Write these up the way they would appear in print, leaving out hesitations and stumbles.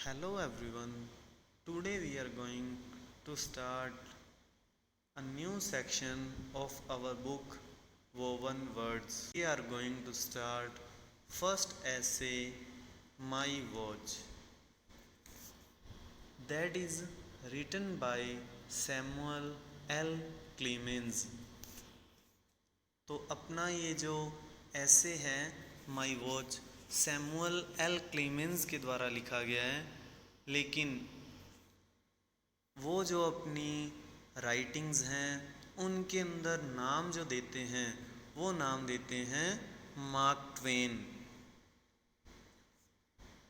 Hello everyone. Today we are going to start a new section of our book Woven Words. We are going to start first essay My Watch. That is written by Samuel L. Clemens. तो अपना ये जो ऐसे है my watch Samuel L Clemens के द्वारा लिखा गया है, लेकिन वो जो अपनी राइटिंग्स हैं उनके अंदर नाम जो देते हैं वो नाम देते हैं मार्क ट्वेन।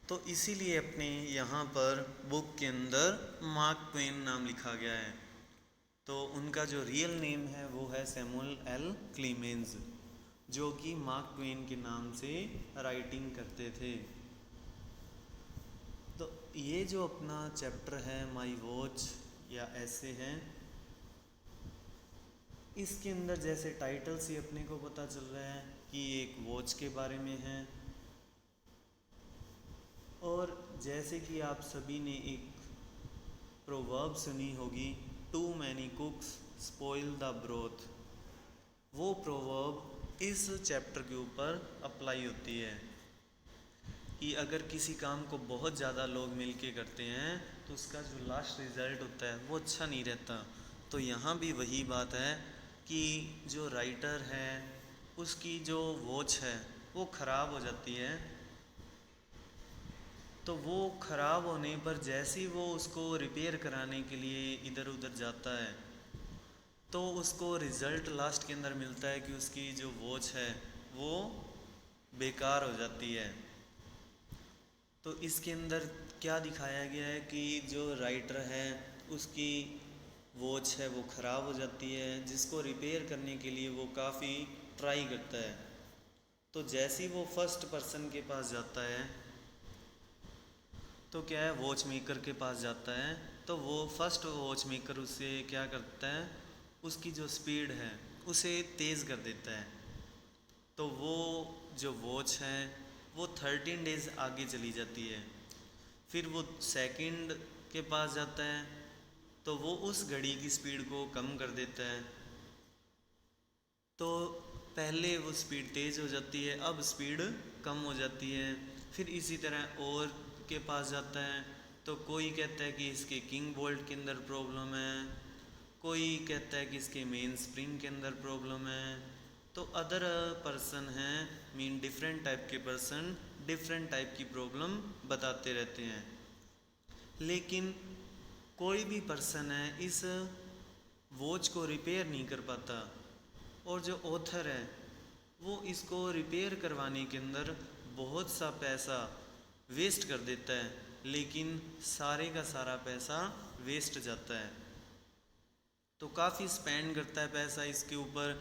तो इसीलिए अपने यहाँ पर बुक के अंदर मार्क ट्वेन नाम लिखा गया है। तो उनका जो रियल नेम है वो है सैमुअल एल क्लेमेंस, जो कि मार्क ट्वेन के नाम से राइटिंग करते थे। तो ये जो अपना चैप्टर है माई वॉच या ऐसे हैं, इसके अंदर जैसे टाइटल से अपने को पता चल रहा है कि एक वॉच के बारे में है। और जैसे कि आप सभी ने एक प्रोवर्ब सुनी होगी, too many cooks spoil the broth, वो प्रोवर्ब इस चैप्टर के ऊपर अप्लाई होती है कि अगर किसी काम को बहुत ज़्यादा लोग मिलके करते हैं तो उसका जो लास्ट रिज़ल्ट होता है वो अच्छा नहीं रहता। तो यहाँ भी वही बात है कि जो राइटर है उसकी जो वॉच है वो ख़राब हो जाती है। तो वो ख़राब होने पर जैसे ही वो उसको रिपेयर कराने के लिए इधर उधर जाता है तो उसको रिज़ल्ट लास्ट के अंदर मिलता है कि उसकी जो वॉच है वो बेकार हो जाती है। तो इसके अंदर क्या दिखाया गया है कि जो राइटर है उसकी वॉच है वो ख़राब हो जाती है, जिसको रिपेयर करने के लिए वो काफ़ी ट्राई करता है। तो जैसे ही वो फर्स्ट पर्सन के पास जाता है तो क्या है, वॉच मेकर के पास जाता है, तो वो फर्स्ट वॉच मेकर उसे क्या करता है, उसकी जो स्पीड है उसे तेज़ कर देता है। तो वो जो वॉच है वो 13 डेज़ आगे चली जाती है। फिर वो सेकंड के पास जाता है तो वो उस घड़ी की स्पीड को कम कर देता है। तो पहले वो स्पीड तेज़ हो जाती है, अब स्पीड कम हो जाती है। फिर इसी तरह और के पास जाता है तो कोई कहता है कि इसके किंग बोल्ट के अंदर प्रॉब्लम है, कोई कहता है कि इसके मेन स्प्रिंग के अंदर प्रॉब्लम है। तो अदर पर्सन हैं, मीन डिफरेंट टाइप के पर्सन डिफरेंट टाइप की प्रॉब्लम बताते रहते हैं। लेकिन कोई भी पर्सन है इस वॉच को रिपेयर नहीं कर पाता, और जो ऑथर है वो इसको रिपेयर करवाने के अंदर बहुत सा पैसा वेस्ट कर देता है, लेकिन सारे का सारा पैसा वेस्ट जाता है। तो काफ़ी स्पेंड करता है पैसा इसके ऊपर,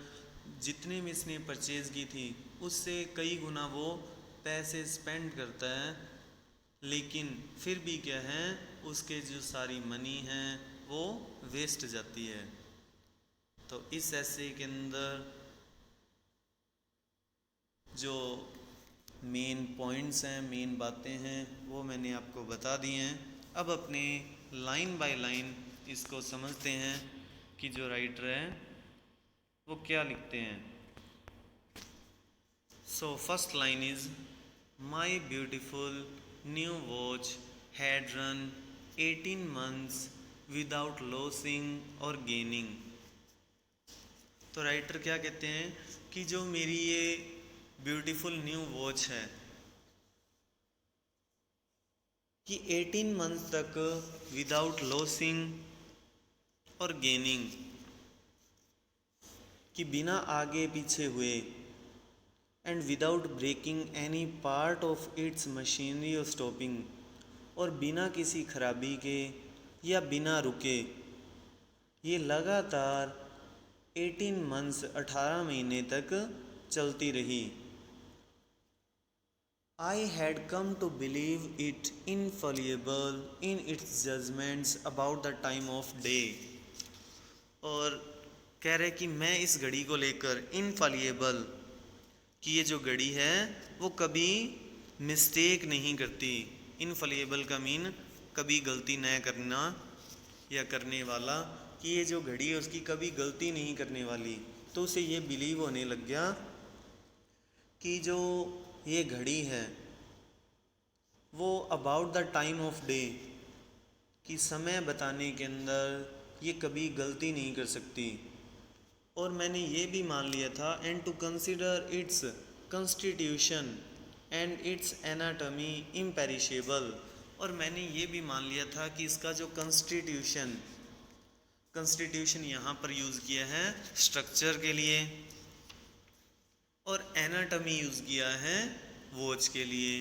जितने में इसने परचेज़ की थी उससे कई गुना वो पैसे स्पेंड करता है। लेकिन फिर भी क्या है, उसके जो सारी मनी है वो वेस्ट जाती है। तो इस ऐसे के अंदर जो मेन पॉइंट्स हैं, मेन बातें हैं, वो मैंने आपको बता दी हैं। अब अपने लाइन बाय लाइन इसको समझते हैं कि जो राइटर है वो क्या लिखते हैं। So first line is my beautiful new watch had run 18 months without losing और गेनिंग। तो राइटर क्या कहते हैं कि जो मेरी ये ब्यूटीफुल न्यू वॉच है कि 18 मंथ तक विदाउट लॉसिंग और गेनिंग, कि बिना आगे पीछे हुए, and without breaking any part of its machinery और स्टॉपिंग, और बिना किसी खराबी के या बिना रुके ये लगातार 18 मंथ्स 18 महीने तक चलती रही। I had come to believe it infallible in its judgments about the time of day। और कह रहे कि मैं इस घड़ी को लेकर इनफॉलिएबल, कि ये जो घड़ी है वो कभी मिस्टेक नहीं करती। इनफेलिएबल का मीन कभी गलती न करना या करने वाला, कि ये जो घड़ी है उसकी कभी गलती नहीं करने वाली। तो उसे ये बिलीव होने लग गया कि जो ये घड़ी है वो about the time of day, कि समय बताने के अंदर ये कभी गलती नहीं कर सकती। और मैंने ये भी मान लिया था and to consider its constitution and its anatomy imperishable. और मैंने ये भी मान लिया था कि इसका जो कॉन्स्टिट्यूशन यहाँ पर यूज़ किया है स्ट्रक्चर के लिए, और एनाटॉमी यूज़ किया है वॉच के लिए।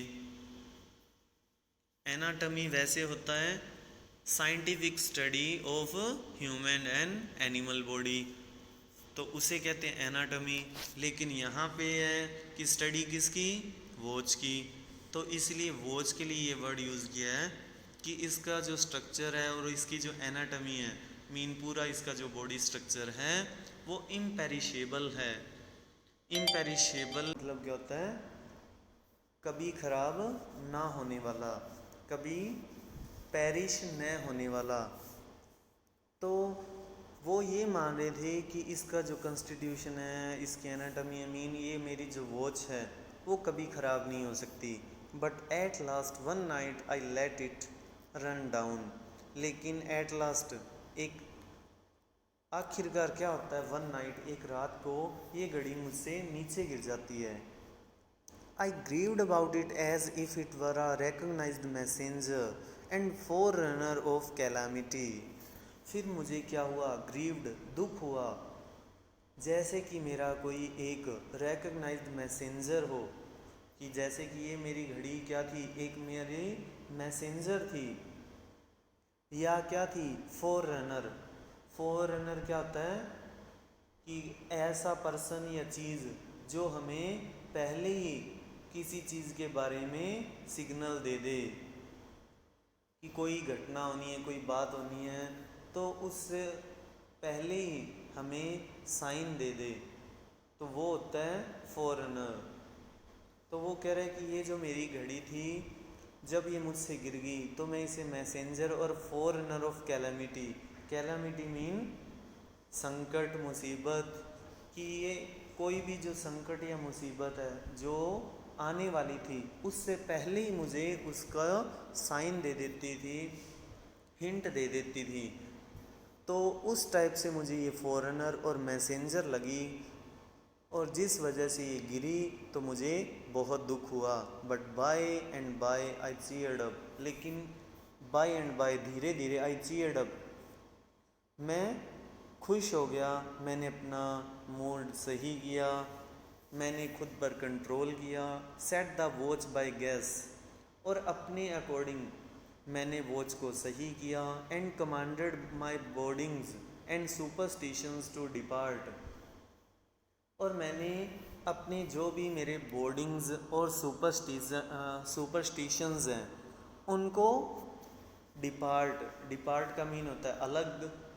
एनाटॉमी वैसे होता है scientific study of human and animal body, तो उसे कहते हैं एनाटॉमी। लेकिन यहाँ पे है कि स्टडी किसकी, वॉच की। तो इसलिए वॉच के लिए ये वर्ड यूज़ किया है कि इसका जो स्ट्रक्चर है और इसकी जो एनाटॉमी है, मीन पूरा इसका जो बॉडी स्ट्रक्चर है वो इम्पेरिशेबल है। इम्पेरिशेबल मतलब क्या होता है, कभी खराब ना होने वाला, कभी पेरिश न होने वाला। तो वो ये मान रहे थे कि इसका जो कॉन्स्टिट्यूशन है, इसकी एनाटॉमी है, मीन ये मेरी जो वॉच है वो कभी ख़राब नहीं हो सकती। But at last one night I let it run down. लेकिन एट लास्ट एक आखिरकार क्या होता है, वन नाइट एक रात को ये घड़ी मुझसे नीचे गिर जाती है। I grieved about it as if it were a recognized messenger and forerunner of calamity। फिर मुझे क्या हुआ, ग्रीव्ड दुख हुआ, जैसे कि मेरा कोई एक recognized मैसेंजर हो, कि जैसे कि ये मेरी घड़ी क्या थी, एक मेरी मैसेंजर थी, या क्या थी, फोररनर। फोररनर क्या होता है कि ऐसा पर्सन या चीज़ जो हमें पहले ही किसी चीज़ के बारे में सिग्नल दे दे, कि कोई घटना होनी है, कोई बात होनी है, तो उससे पहले ही हमें साइन दे दे, तो वो होता है फॉरेनर। तो वो कह रहे हैं कि ये जो मेरी घड़ी थी जब ये मुझसे गिर गई तो मैं इसे मैसेंजर और foreigner of calamity, calamity mean संकट, मुसीबत, कि ये कोई भी जो संकट या मुसीबत है जो आने वाली थी उससे पहले ही मुझे उसका साइन दे देती थी, हिंट दे देती थी। तो उस टाइप से मुझे ये फॉरेनर और मैसेंजर लगी, और जिस वजह से ये गिरी तो मुझे बहुत दुख हुआ। But by and by I cheered up. लेकिन बाय एंड बाय धीरे धीरे आई चीयर्ड अप, मैं खुश हो गया, मैंने अपना मूड सही किया, मैंने खुद पर कंट्रोल किया। Set the watch by guess, और अपने अकॉर्डिंग मैंने वॉच को सही किया। And commanded my boardings and superstitions to depart, और मैंने अपने जो भी मेरे बोर्डिंग्स और सुपरस्टिशंस हैं उनको डिपार्ट का मीन होता है अलग,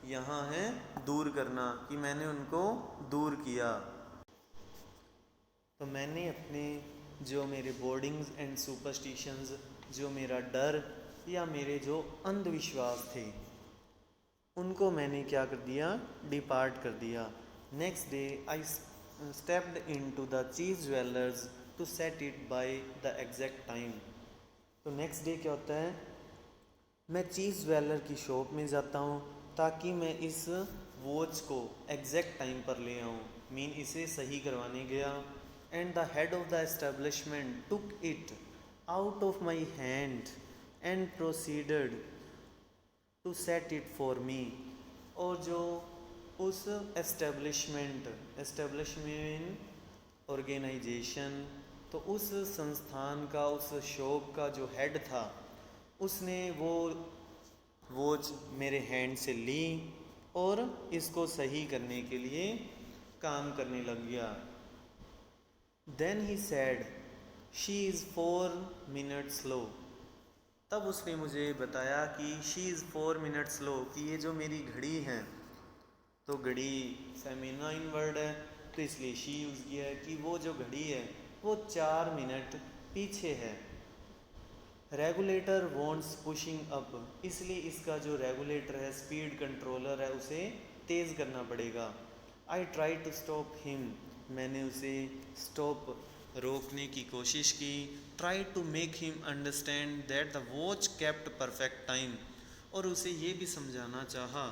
यहाँ है दूर करना, कि मैंने उनको दूर किया। तो मैंने अपने जो मेरे बोर्डिंग्स एंड सुपरस्टिशंस, जो मेरा डर या मेरे जो अंधविश्वास थे, उनको मैंने क्या कर दिया, डिपार्ट कर दिया। Next day I stepped into the cheese dwellers to set it by the exact time। तो नेक्स्ट डे क्या होता है, मैं चीज़ ज्वेलर की शॉप में जाता हूँ ताकि मैं इस वॉच को एग्जैक्ट टाइम पर ले आऊँ, मीन इसे सही करवाने गया। And the head of the establishment took it out of my hand and proceeded to set it for me. और जो उस एस्टेब्लिशमेंट ऑर्गेनाइजेशन, तो उस संस्थान का, उस शॉप का जो हेड था, उसने वो वॉच मेरे हैंड से ली और इसको सही करने के लिए काम करने लग गया। Then he said she is 4 minutes slow. तब उसने मुझे बताया कि शी इज़ 4 minutes स्लो, कि ये जो मेरी घड़ी है, तो घड़ी फेमिनाइन वर्ड है तो इसलिए शी यूज़ किया है, कि वो जो घड़ी है वो 4 मिनट पीछे है। रेगुलेटर वॉन्ट्स पुशिंग अप, इसलिए इसका जो रेगुलेटर है, स्पीड कंट्रोलर है, उसे तेज़ करना पड़ेगा। I try to stop him, मैंने उसे स्टॉप रोकने की कोशिश की। Try to make him understand that the watch kept perfect time, और उसे ये भी समझाना चाहा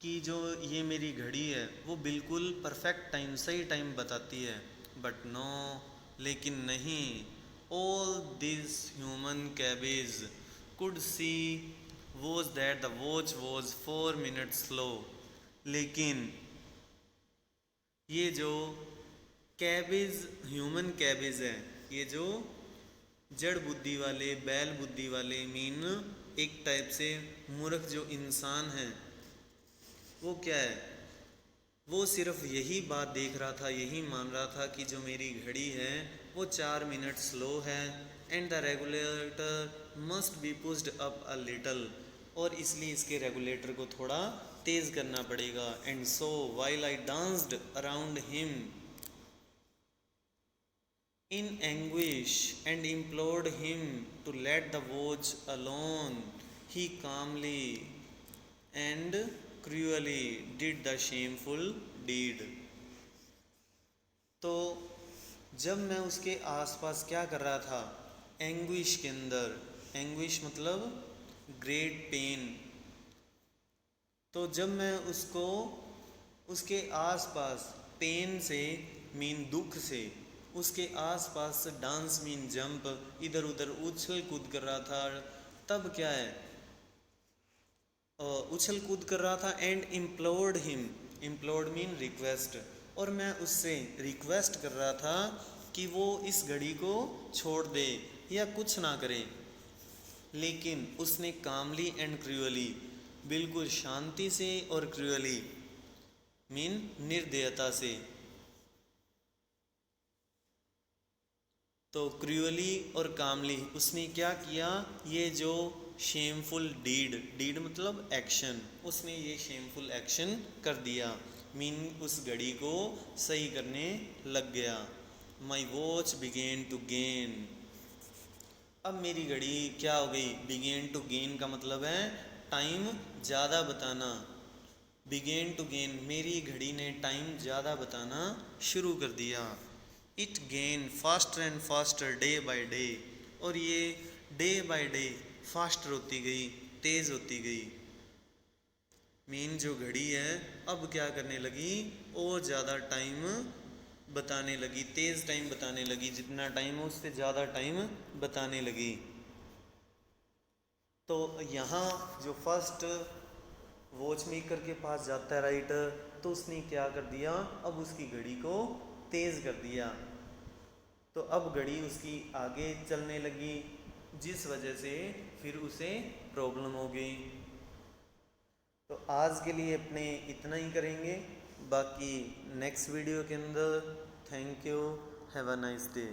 कि जो ये मेरी घड़ी है वो बिल्कुल परफेक्ट टाइम, सही टाइम बताती है। बट नो, लेकिन नहीं, all this human cabbage could see was that the watch was 4 minutes slow. लेकिन ये जो कैबेज, ह्यूमन कैबेज है, ये जो जड़ बुद्धि वाले, बैल बुद्धि वाले, मीन एक टाइप से मूर्ख जो इंसान है, वो क्या है, वो सिर्फ यही बात देख रहा था, यही मान रहा था कि जो मेरी घड़ी है वो 4 मिनट स्लो है, and the regulator must be pushed up a little, और इसलिए इसके रेगुलेटर को थोड़ा तेज़ करना पड़ेगा। And so while I danced around him in anguish and implored him to let the watch alone, he calmly and cruelly did the shameful deed। तो जब मैं उसके आसपास क्या कर रहा था, एंग्विश के अंदर, एंग्विश मतलब ग्रेट पेन, तो जब मैं उसको उसके आसपास, पेन से मीन दुख से, उसके आसपास डांस मीन जंप, इधर उधर उछल कूद कर रहा था, तब क्या है, उछल कूद कर रहा था। एंड इम्प्लोर्ड हिम, इम्प्लोर्ड मीन रिक्वेस्ट, और मैं उससे रिक्वेस्ट कर रहा था कि वो इस घड़ी को छोड़ दे या कुछ ना करे। लेकिन उसने कामली एंड क्रूअली, बिल्कुल शांति से, और क्रूअली मीन निर्दयता से, तो क्रूअली और कामली उसने क्या किया, ये जो शेमफुल डीड, डीड मतलब एक्शन, उसने ये शेमफुल एक्शन कर दिया, मीन उस घड़ी को सही करने लग गया। My watch began to gain, अब मेरी घड़ी क्या हो गई, बिगेन टू गेन का मतलब है टाइम ज़्यादा बताना। बिगेन टू गेन, मेरी घड़ी ने टाइम ज़्यादा बताना शुरू कर दिया। It gain faster and faster day by day, और ये डे बाय डे फास्टर होती गई, तेज़ होती गई। मीन जो घड़ी है अब क्या करने लगी, और ज़्यादा टाइम बताने लगी, तेज़ टाइम बताने लगी, जितना टाइम हो उससे ज़्यादा टाइम बताने लगी। तो यहाँ जो फर्स्ट वॉच मेकर के पास जाता है राइटर, तो उसने क्या कर दिया, अब उसकी घड़ी को तेज़ कर दिया, तो अब घड़ी उसकी आगे चलने लगी, जिस वजह से फिर उसे प्रॉब्लम हो गई। तो आज के लिए अपने इतना ही करेंगे, बाकी नेक्स्ट वीडियो के अंदर। Thank you, have a nice day.